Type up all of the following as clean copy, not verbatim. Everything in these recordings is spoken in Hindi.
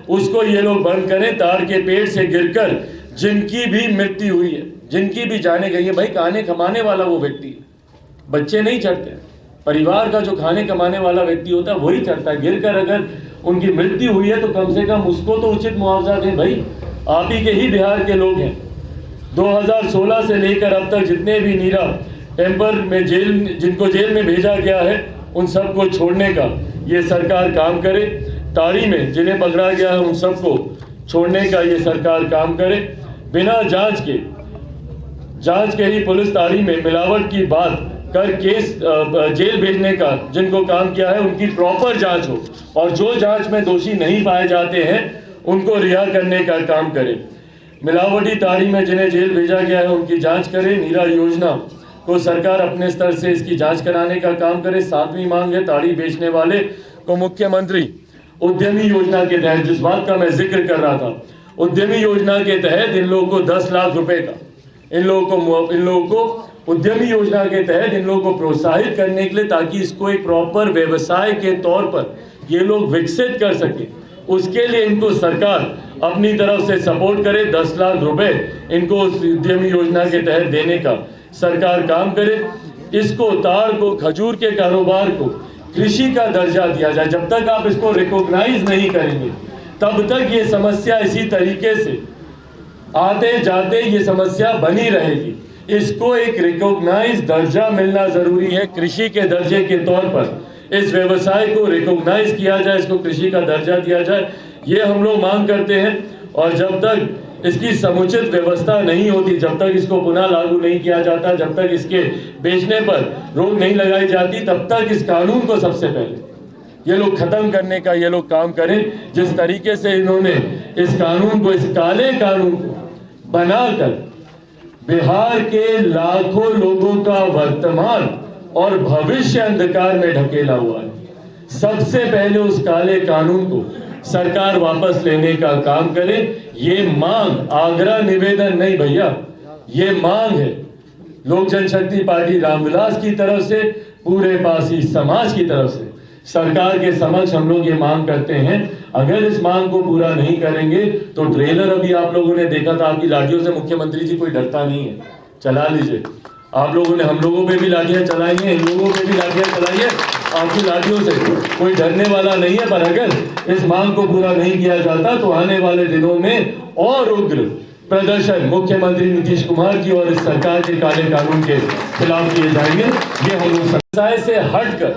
उसको ये लोग बंद करें। ताड़ के पेड़ से गिरकर जिनकी भी मृत्यु हुई है, जिनकी भी जाने गई है, भाई खाने कमाने वाला वो व्यक्ति है, बच्चे नहीं चढ़ते। परिवार का जो खाने कमाने वाला व्यक्ति होता है वही चढ़ता है। गिरकर अगर उनकी मृत्यु हुई है तो कम से कम उसको तो उचित मुआवजा दें। भाई आप ही के ही बिहार के लोग हैं। 2016 से लेकर अब तक जितने भी नीरा टेम्पर में जिनको जेल में भेजा गया है उन सबको छोड़ने का ये सरकार काम करे। ताड़ी में जिन्हें पकड़ा गया है उन सबको छोड़ने का ये सरकार काम करे। बिना जांच के ही पुलिस ताड़ी में मिलावट की बात कर केस जेल भेजने का जिनको काम किया है उनकी प्रॉपर जांच हो, और जो जांच में दोषी नहीं पाए जाते हैं उनको रिहा करने का काम करे। मिलावटी ताड़ी में जिन्हें जेल भेजा गया है उनकी जांच करे। नीरा योजना को सरकार अपने स्तर से इसकी जांच कराने का काम करे। 7वीं मांग है ताड़ी बेचने वाले को मुख्यमंत्री उद्यमी योजना के तहत, जिस बात का मैं जिक्र कर रहा था, उद्यमी योजना के तहत इन लोगों को 10 लाख रुपए का इन लोगों को उद्यमी योजना के तहत इन लोगों को प्रोत्साहित करने के लिए, ताकि इसको एक प्रॉपर व्यवसाय के तौर पर ये लोग विकसित कर सके, उसके लिए इनको सरकार अपनी तरफ से सपोर्ट करे। 10 लाख रुपए इनको उस उद्यमी योजना के तहत देने का सरकार काम करे। इसको ताड़ को, खजूर के कारोबार को कृषि का दर्जा दिया जाए। जब तक आप इसको रिकॉग्नाइज नहीं करेंगे तब तक ये समस्या इसी तरीके से आते जाते ये समस्या बनी रहेगी। इसको एक रिकॉग्नाइज दर्जा मिलना जरूरी है। कृषि के दर्जे के तौर पर इस व्यवसाय को रिकॉग्नाइज किया जाए, इसको कृषि का दर्जा दिया जाए, ये हम लोग मांग करते हैं। और जब तक इसकी समुचित व्यवस्था नहीं होती, जब तक इसको पुनः लागू नहीं किया जाता, जब तक इसके बेचने पर रोक नहीं लगाई जाती, तब तक इस कानून को सबसे पहले ये लोग खत्म करने का ये लोग काम करें। जिस तरीके से इन्होंने इस कानून को, इस काले कानून को बनाकर बिहार के लाखों लोगों का वर्तमान और भविष्य अंधकार में ढकेला हुआ है, सबसे पहले उस काले कानून को सरकार वापस लेने का काम करे। ये मांग, आग्रह, निवेदन नहीं भैया, ये मांग है लोक जनशक्ति पार्टी रामविलास की तरफ से, पूरे पासी समाज की तरफ से सरकार के समक्ष हम लोग ये मांग करते हैं। अगर इस मांग को पूरा नहीं करेंगे तो ट्रेलर अभी आप लोगों ने देखा था, आपकी लाठियों से मुख्यमंत्री जी कोई डरता नहीं है, चला लीजिए। आप लोगों ने हम लोगों पे भी लाठियां चलाई हैं, इन लोगों पे भी लाठियां चलाई है, आपकी लाठियों से कोई डरने वाला नहीं है। पर अगर इस मांग को पूरा नहीं किया जाता तो आने वाले दिनों में और उग्र प्रदर्शन मुख्यमंत्री नीतीश कुमार की और इस सरकार के काले कानून के खिलाफ किए जाएंगे। ये हम लोग व्यवसाय से हटकर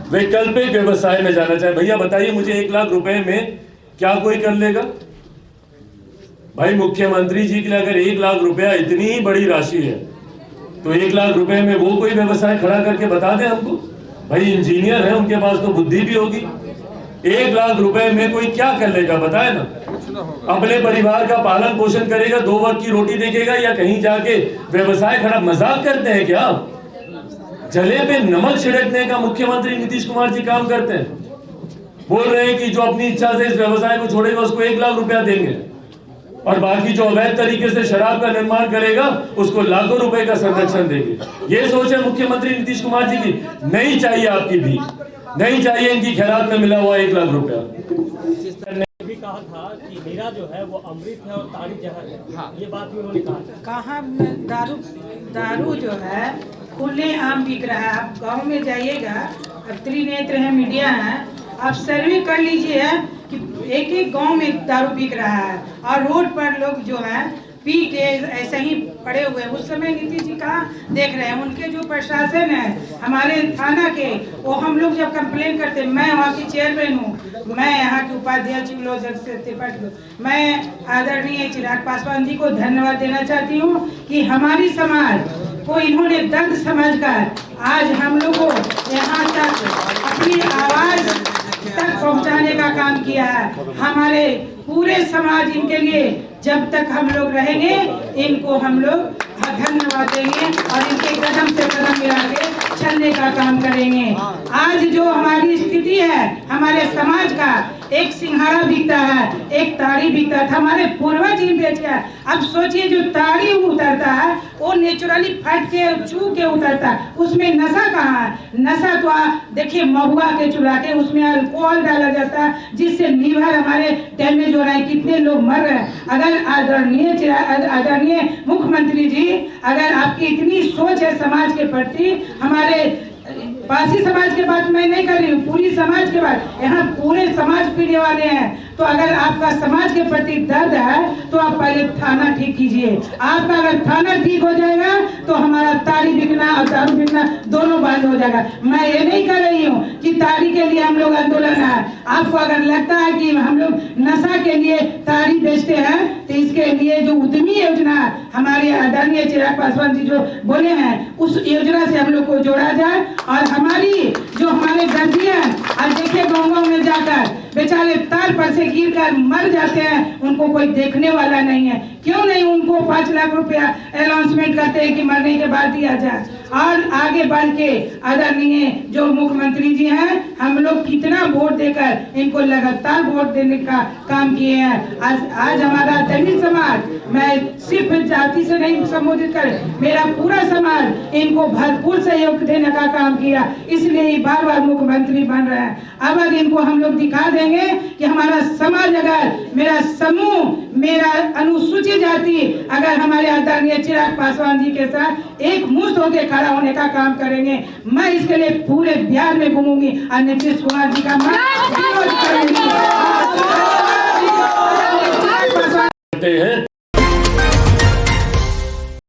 वैकल्पिक व्यवसाय में जाना चाहे। भैया बताइए मुझे 1 लाख रुपए में क्या कोई कर लेगा? भाई मुख्यमंत्री जी के लिए अगर 1 लाख रुपया इतनी ही बड़ी राशि है तो 1 लाख रुपए में वो कोई व्यवसाय खड़ा करके बता दें हमको। भाई इंजीनियर है, उनके पास तो बुद्धि भी होगी। 1 लाख रुपए में कोई क्या कर लेगा बताए ना? अपने परिवार का पालन पोषण करेगा, 2 वक्त की रोटी देखेगा, या कहीं जाके व्यवसाय खड़ा? मजाक करते हैं क्या? जले पे नमक छिड़कने का मुख्यमंत्री नीतीश कुमार जी काम करते हैं। बोल रहे हैं कि जो अपनी इच्छा से इस व्यवसाय को छोड़ेगा उसको 1 लाख रुपया देंगे, और बाकी जो अवैध तरीके से शराब का निर्माण करेगा उसको लाखों रुपए का संरक्षण देंगे। ये सोच है मुख्यमंत्री नीतीश कुमार जी की? नहीं चाहिए आपकी भी, नहीं चाहिए इनकी खैरात में मिला हुआ 1 लाख रुपया। भी कहा था कि नीरा जो है वो अमृत है और ताड़ी जहर है। हाँ। ये बात भी उन्होंने कहा। दारू जो है खुले आम बिक रहा है। आप गांव में जाइएगा, अब त्रिनेत्र है, मीडिया है, आप सर्वे कर लीजिए कि एक गांव में दारू बिक रहा है और रोड पर लोग जो है पी के ऐसे ही पड़े हुए हैं। उस समय नीतीश जी कहाँ देख रहे हैं? उनके जो प्रशासन है हमारे थाना के, वो हम लोग जब कंप्लेन करते, मैं वहाँ की चेयरमैन हूँ, मैं यहाँ के उपाध्यक्ष त्रिपाठी, मैं आदरणीय चिराग पासवान जी को धन्यवाद देना चाहती हूँ कि हमारी समाज को इन्होंने दर्द समझकर आज हम लोग को यहाँ तक अपनी आवाज तक पहुँचाने का काम किया है। हमारे पूरे समाज इनके लिए जब तक हम लोग रहेंगे इनको हम लोग धन्यवाद देंगे और इनके कदम से कदम मिला के चलने का काम करेंगे। आज जो हमारी स्थिति है हमारे समाज का, एक सिंघाड़ा बिकता है, एक ताड़ी बिकता था, हमारे पूर्वज ही बेच गया। अब सोचिए जो ताड़ी उतरता है वो नेचुरली फट के चू के उतरता है, उसमें नशा कहाँ है? नशा तो देखिए महुआ के चुरा के उसमें अल्कोहल डाला जाता है जिससे लीवर हमारे डैमेज हो रहा है, कितने लोग मर रहे हैं। अगर आदरणीय मुख्यमंत्री जी, अगर आपकी इतनी सोच है समाज के प्रति, हमारे पासी समाज के बात मैं नहीं कर रही हूँ, पूरी समाज के बात, यहाँ पूरे समाज पीने वाले हैं, तो अगर आपका समाज के प्रति दर्द है तो आप पहले थाना ठीक कीजिए। आपका अगर थाना ठीक हो जाएगा तो हमारा ताड़ी बिकना और दारू बिकना दोनों बंद हो जाएगा। मैं ये नहीं कर रही हूँ कि ताड़ी के लिए हम लोग आंदोलन है। आपको अगर लगता है कि हम लोग नशा के लिए ताड़ी बेचते हैं तो इसके लिए जो उद्यमी योजना हमारे आदरणीय चिराग पासवान जी जो बोले हैं उस योजना से हम लोग को जोड़ा जाए, और हमारी जो हमारे गर्जियन आज देखिए गाँव में जाकर बेचारे तार पर से गिर कर मर जाते हैं, उनको कोई देखने वाला नहीं है। क्यों नहीं उनको 5 लाख रुपया अनाउंसमेंट करते हैं कि मरने के बाद दिया जाए। और आगे बढ़ के आदरणीय जो मुख्यमंत्री जी हैं, हम लोग कितना वोट देकर इनको लगातार वोट देने का काम किए हैं। आज हमारा दलित समाज, मैं सिर्फ जाति से नहीं संबोधित कर, मेरा पूरा समाज इनको भरपूर सहयोग देने का काम किया, इसलिए बार बार मुख्यमंत्री बन रहे हैं। अब अगर इनको हम लोग दिखा देंगे कि हमारा समाज, अगर मेरा समूह, मेरा अनुसूचित जाति अगर हमारे आदरणीय चिराग पासवान जी के साथ एक मुश्त होकर खड़ा होने का काम करेंगे, मैं इसके लिए पूरे बिहार में घूमूंगी और नीतीश कुमार जी का विरोध करूंगी।